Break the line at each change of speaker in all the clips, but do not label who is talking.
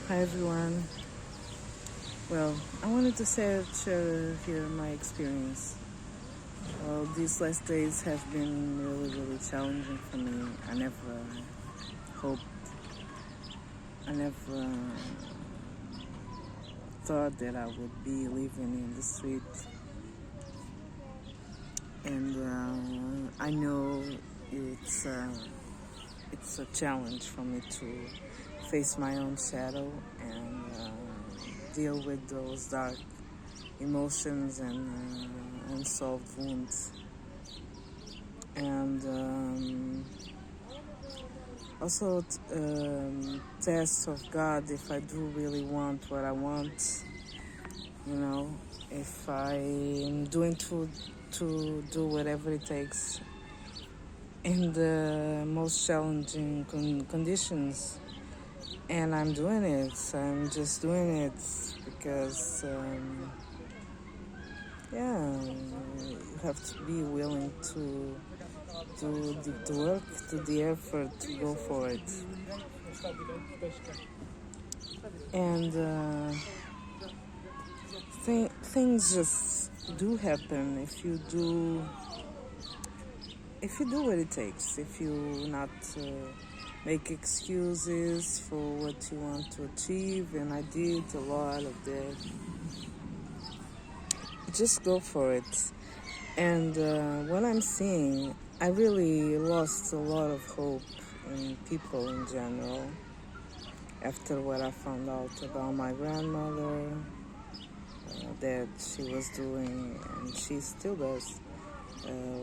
Hi everyone. Well, I wanted to share here my experience. Well, these last days have been really challenging for me. Hoped, I never thought that I would be living in the street, and I know it's a challenge for me to face my own shadow and deal with those dark emotions and unsolved wounds. And also tests of God if I do really want what I want, if I'm doing to do whatever it takes in the most challenging conditions. And I'm doing it. I'm just doing it because, you have to be willing to do the work, do the effort to go for it. And things just do happen if you do what it takes. If you not make excuses for what you want to achieve, and I did a lot of that. Just go for it. And what I'm seeing, I really lost a lot of hope in people in general after what I found out about my grandmother, that she was doing, and she still does,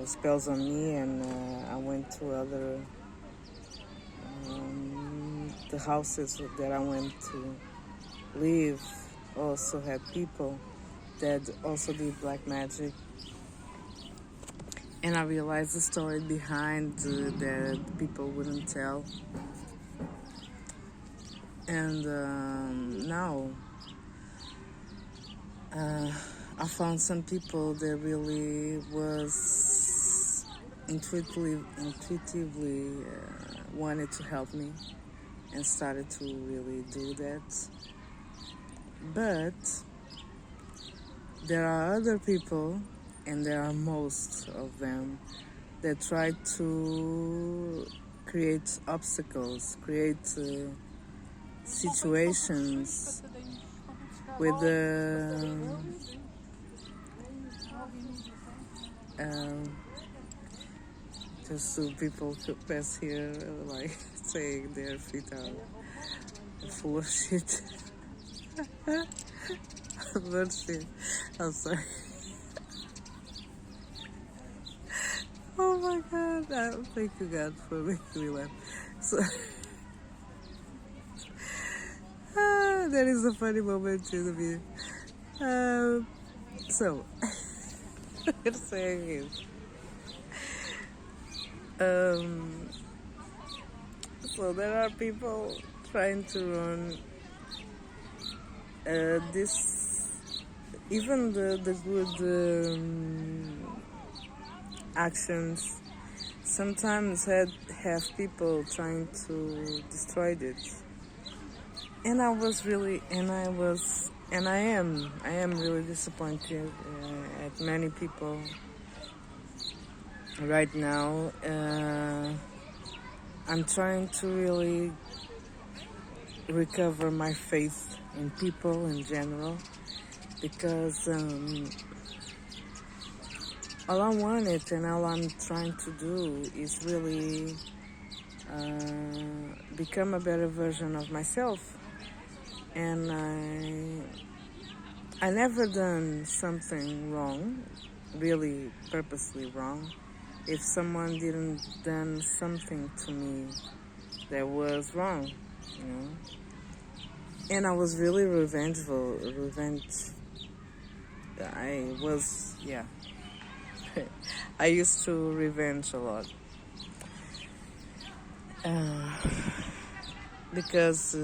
spells on me. And I went to other the houses that I went to live also had people that also did black magic. And I realized the story behind that people wouldn't tell. And now I found some people that really was intuitively wanted to help me and started to really do that. But there are other people, and there are most of them, that try to create obstacles, create situations with just so people could pass here, like saying their feet are full of shit. Bullshit. I'm sorry. Oh my God! Thank you, God, for making me laugh. So that is a funny moment in the video. So what I'm saying is, so there are people trying to run this, even the good actions sometimes have people trying to destroy it. And I am really disappointed at many people right now. I'm trying to really recover my faith in people in general, because all I wanted and all I'm trying to do is really become a better version of myself. And I never done something wrong, really purposely wrong. If someone didn't done something to me that was wrong, And I was really revengeful. I used to revenge a lot. Because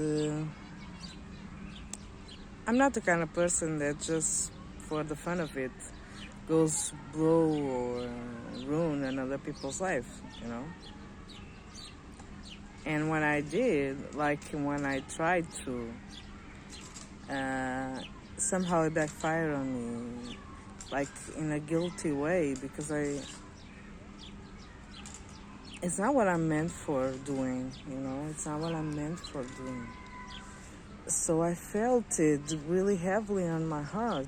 I'm not the kind of person that just for the fun of it goes blow or ruin another people's life, And when I did, like when I tried to, somehow it backfired on me, like in a guilty way, because it's not what I'm meant for doing, it's not what I'm meant for doing. So I felt it really heavily on my heart.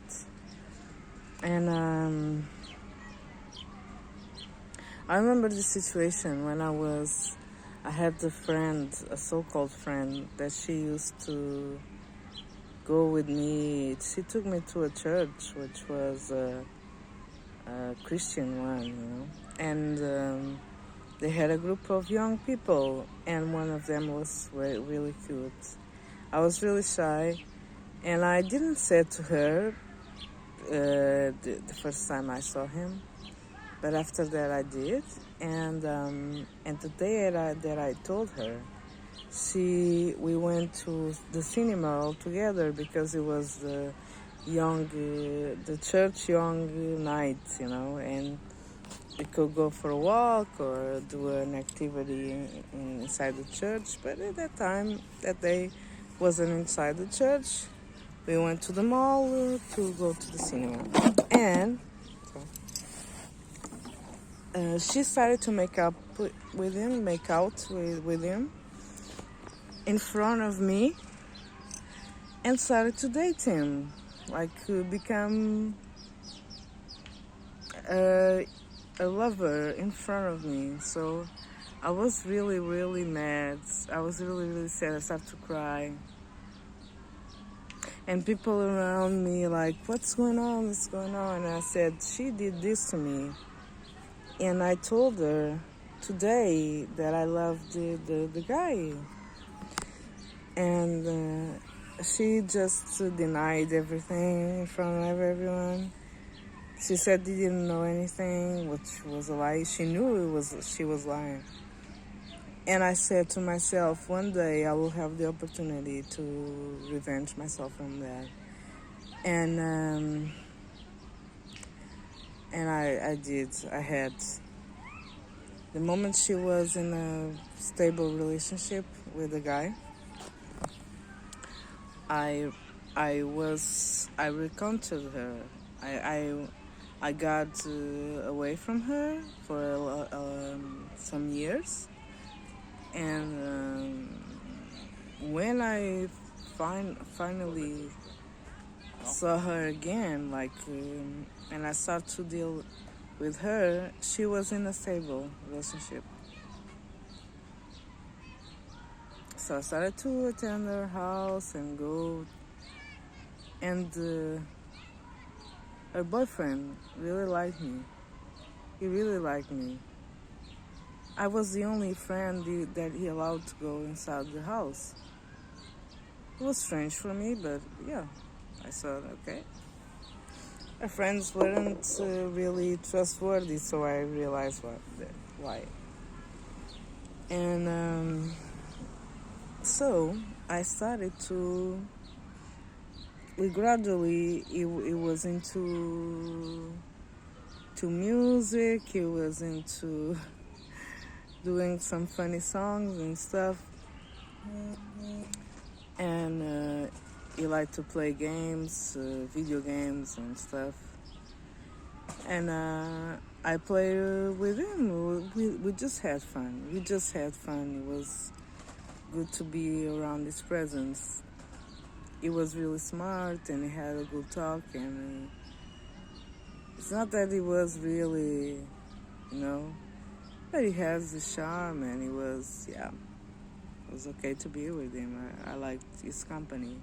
And I remember the situation when I had a so-called friend, that she used to go with me. She took me to a church, which was a Christian one, and they had a group of young people, and one of them was really cute. I was really shy, and I didn't say to her the first time I saw him, but after that I did, and the day that I told her, we went to the cinema all together, because it was the church young night, and we could go for a walk or do an activity inside the church. But at that day, wasn't inside the church. We went to the mall to go to the cinema, and she started to make out with him in front of me, and started to date him, like become a lover in front of me. So I was really, really mad. I was really, really sad. I started to cry. And people around me like, what's going on? What's going on? And I said, she did this to me. And I told her today that I loved the guy. And she just denied everything in front of everyone. She said she didn't know anything, which was a lie. She knew she was lying. And I said to myself, one day I will have the opportunity to revenge myself from that. And I did. I had. The moment she was in a stable relationship with a guy, I recounted her. I got away from her for some years, and when I finally saw her again, and I started to deal with her, she was in a stable relationship. So I started to attend her house and go, and her boyfriend really liked me. He really liked me. I was the only friend that he allowed to go inside the house. It was strange for me, but yeah, I thought, okay. Our friends weren't really trustworthy, so I realized why. And so I started to. We gradually, it was into music. It was into doing some funny songs and stuff, and he liked to play games, video games and stuff. And I played with him. We just had fun. It was good to be around his presence. He was really smart, and he had a good talk, and it's not that he was really, but he has the charm, and it was okay to be with him. I liked his company.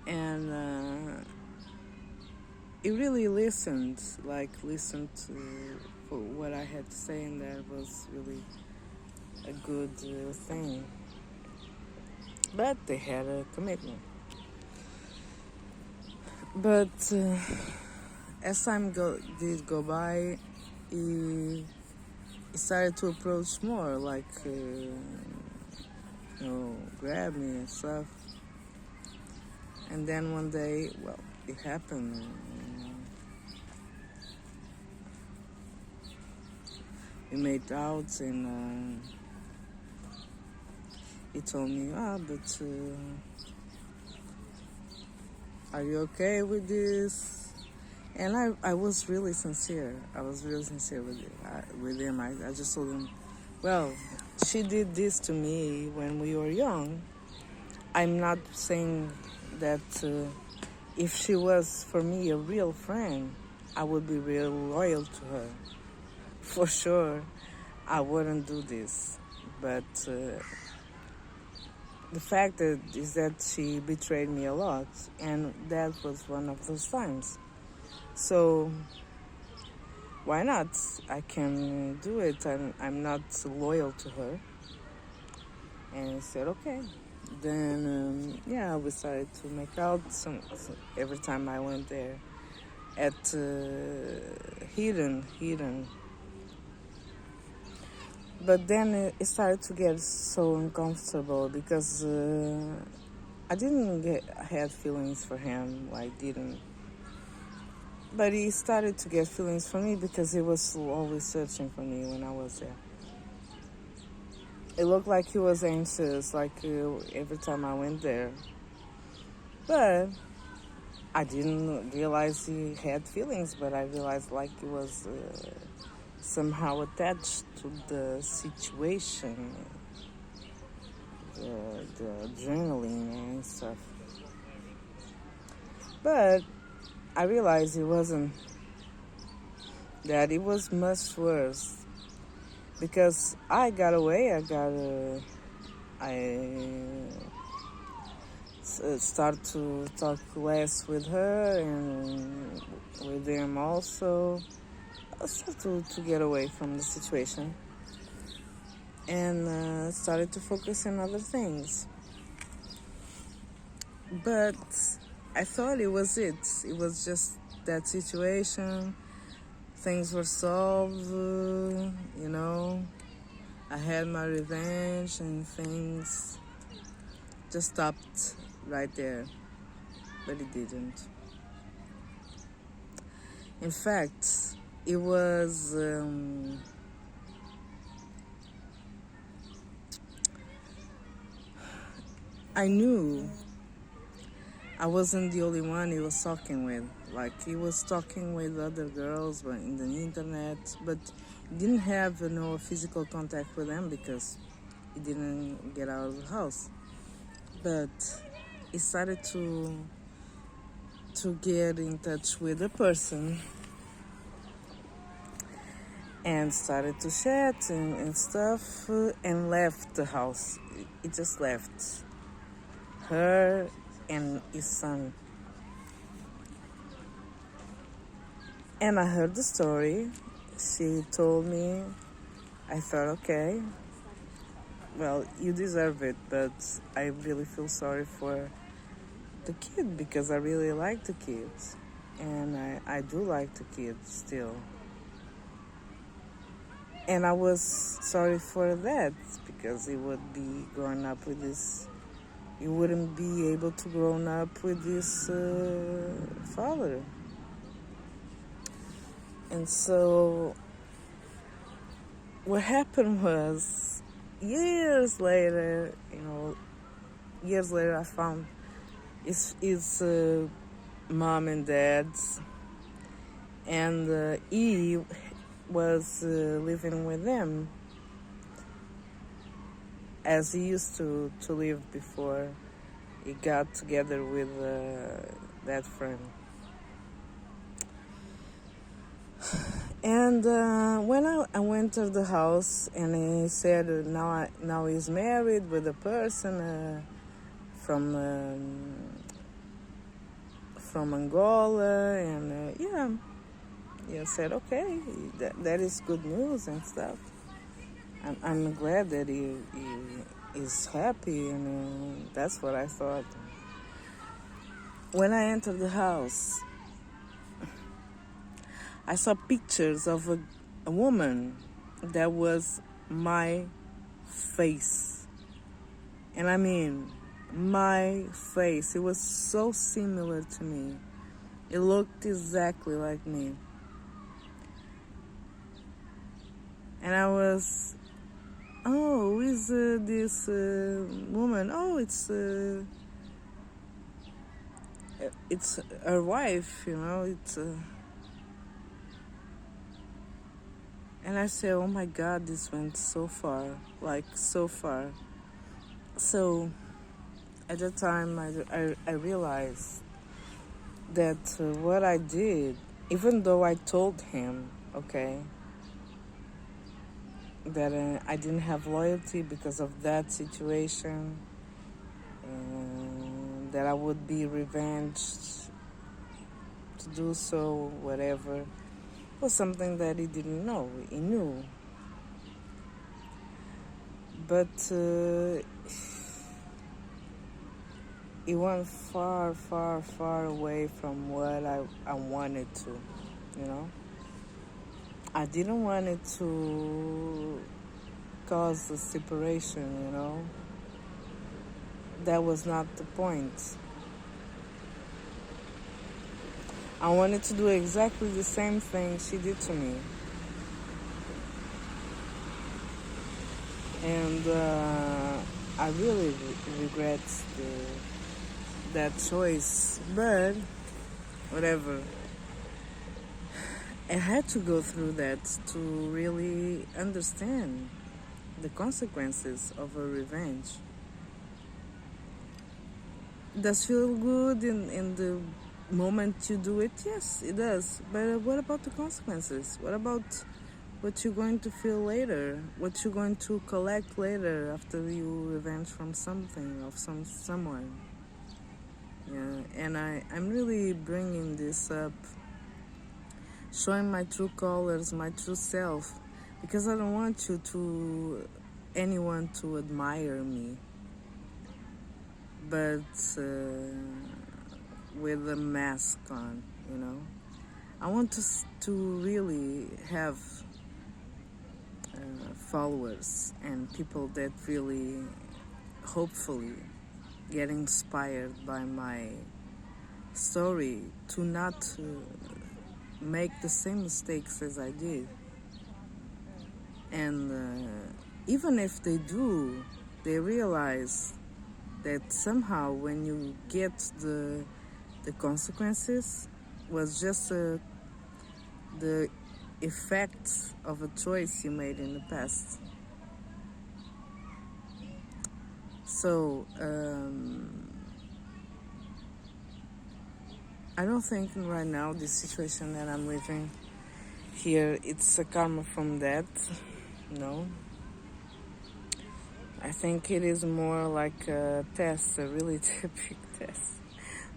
And he really listened to what I had to say, and that was really a good thing. But they had a commitment. But as time did go by, he started to approach more, grab me and stuff. And then one day, it happened. We made out, and he told me, but Are you okay with this? And I was really sincere. I was really sincere with him. I just told him, well, she did this to me when we were young. I'm not saying that if she was for me a real friend, I would be real loyal to her. For sure, I wouldn't do this. But the fact is that she betrayed me a lot, and that was one of those times. So why not? I can do it. I'm not loyal to her. And he said, okay. Then, we started to make out every time I went there at hidden. But then it started to get so uncomfortable because I didn't had feelings for him. I didn't. But he started to get feelings for me because he was always searching for me when I was there. It looked like he was anxious, like every time I went there. But I didn't realize he had feelings, but I realized like he was somehow attached to the situation, the adrenaline and stuff. But I realized it wasn't that. It was much worse. Because I got away, I started to talk less with her and with them also. I started to get away from the situation and started to focus on other things. But I thought it was it. It was just that situation. Things were solved, I had my revenge and things just stopped right there. But it didn't. In fact, it was I knew I wasn't the only one he was talking with. Like, he was talking with other girls but in the internet, but he didn't have no physical contact with them because he didn't get out of the house. But he started to get in touch with a person and started to chat and stuff and left the house. He just left her and his son. And I heard the story. She told me. I thought, okay, well, you deserve it, but I really feel sorry for the kid because I really like the kids. And I do like the kids still. And I was sorry for that because he would be growing up with this. He wouldn't be able to grow up with this father. And so what happened was years later, I found his mom and dad's, and he was living with them as he used to live before he got together with that friend. And when I went to the house, and he said now he's married with a person from Angola, and I said okay, that is good news and stuff. I'm glad that he is happy, and that's what I thought. When I entered the house, I saw pictures of a woman that was my face. And I mean, my face. It was so similar to me. It looked exactly like me. And I was, who is this woman? Oh, it's it's her wife, and I say, oh my God, this went so far, like so far. So at that time, I realized that what I did, even though I told him, okay, that I didn't have loyalty because of that situation, that I would be revenged to do so, whatever, was something that he didn't know. He knew. But it went far, far, far away from what I wanted to, you know. I didn't want it to cause a separation, That was not the point. I wanted to do exactly the same thing she did to me. And I really regret that choice, but whatever. I had to go through that to really understand the consequences of a revenge. It does feel good in the moment you do it? Yes, it does. But what about the consequences? What about what you're going to feel later? What you're going to collect later after you revenge from something or someone? Yeah, and I'm really bringing this up, showing my true colors, my true self, because I don't want anyone to admire me, but with a mask on, I want to really have followers and people that really, hopefully, get inspired by my story to not make the same mistakes as I did. And even if they do, they realize that somehow when you get the consequences was just the effect of a choice you made in the past. So I don't think right now this situation that I'm living here, it's a karma from that. No. I think it is more like a test, a really big test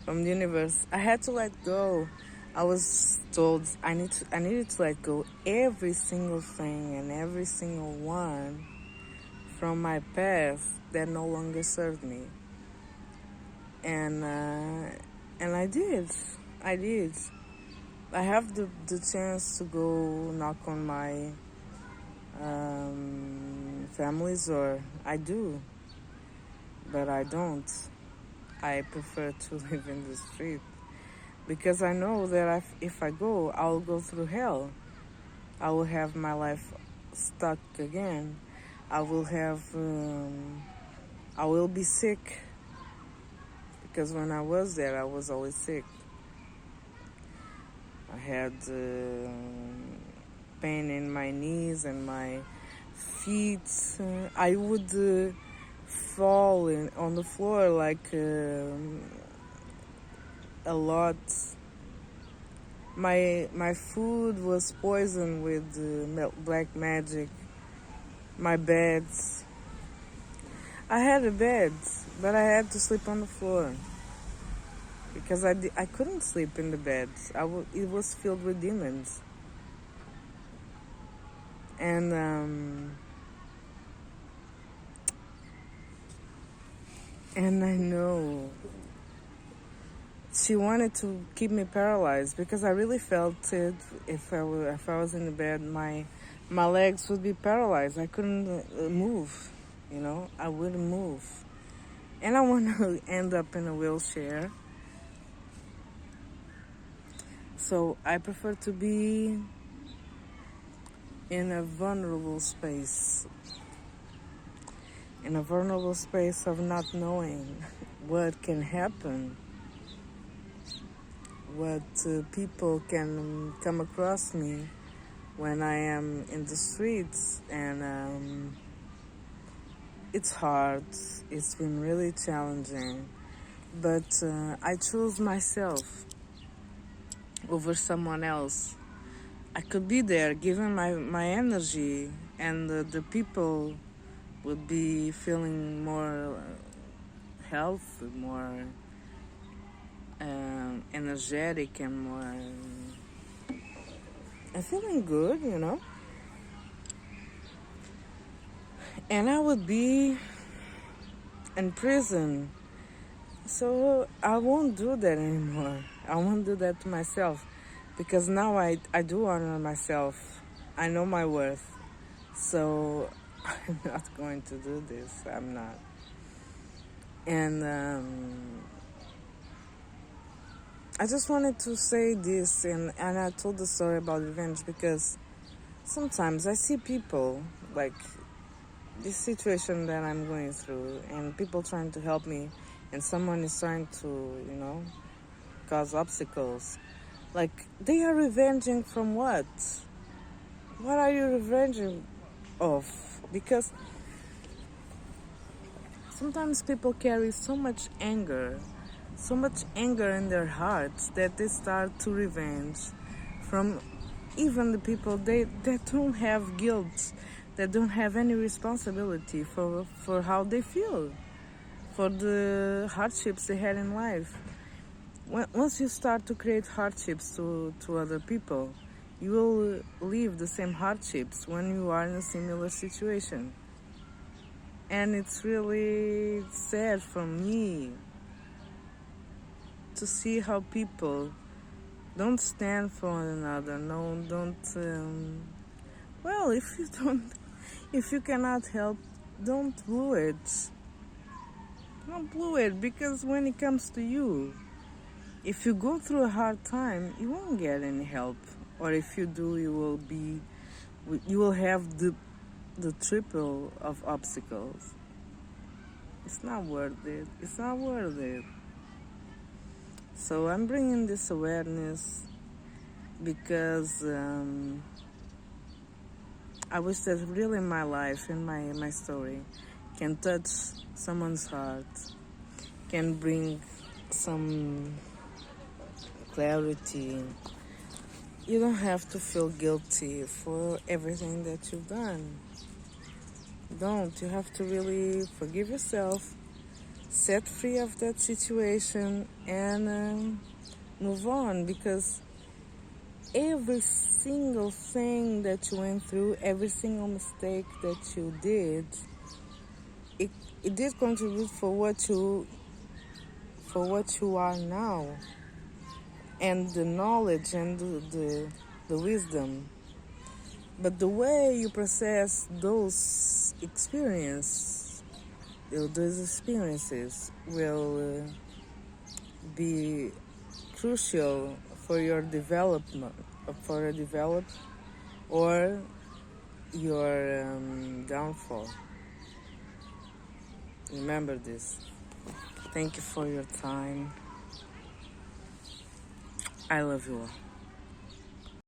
from the universe. I had to let go. I was told I needed to let go every single thing and every single one from my past that no longer served me. And I did. I have the chance to go knock on my families, or I do, but I don't. I prefer to live in the street because I know that if I go, I'll go through hell. I will have my life stuck again. I will be sick because when I was there, I was always sick. I had pain in my knees and my feet. I would fall on the floor like a lot. My food was poisoned with black magic. My beds. I had a bed, but I had to sleep on the floor because I couldn't sleep in the bed. It was filled with demons. And I know she wanted to keep me paralyzed because I really felt it. If I was in the bed, my legs would be paralyzed. I couldn't move. I wouldn't move, and I want to end up in a wheelchair. So I prefer to be in a vulnerable space. In a vulnerable space of not knowing what can happen what people can come across me when I am in the streets, and it's hard. It's been really challenging, but I choose myself over someone else. I could be there giving my energy, and the people would be feeling more health, more energetic, and more and feeling good, And I would be in prison, so I won't do that anymore. I won't do that to myself, because now I do honor myself. I know my worth, so I'm not going to do this. I'm not. And I just wanted to say this, and I told the story about revenge because sometimes I see people like this situation that I'm going through, and people trying to help me, and someone is trying to, cause obstacles. Like, they are revenging from what? What are you revenging of? Because sometimes people carry so much anger in their hearts that they start to revenge from even the people that don't have guilt, that don't have any responsibility for how they feel, for the hardships they had in life. Once you start to create hardships to other people, you will live the same hardships when you are in a similar situation. And it's really sad for me to see how people don't stand for one another. No, don't. Well, if you cannot help, don't blow it. Don't blow it, because when it comes to you, if you go through a hard time, you won't get any help. Or if you do, you will have the triple of obstacles. It's not worth it. It's not worth it. So I'm bringing this awareness because I wish that really my life and my story can touch someone's heart, can bring some clarity. You don't have to feel guilty for everything that you've done. Don't. You have to really forgive yourself, set free of that situation, and move on, because every single thing that you went through, every single mistake that you did, it did contribute for what you are now, and the knowledge and the wisdom. But the way you process those experiences will be crucial for your development, or your downfall. Remember this. Thank you for your time. I love you all.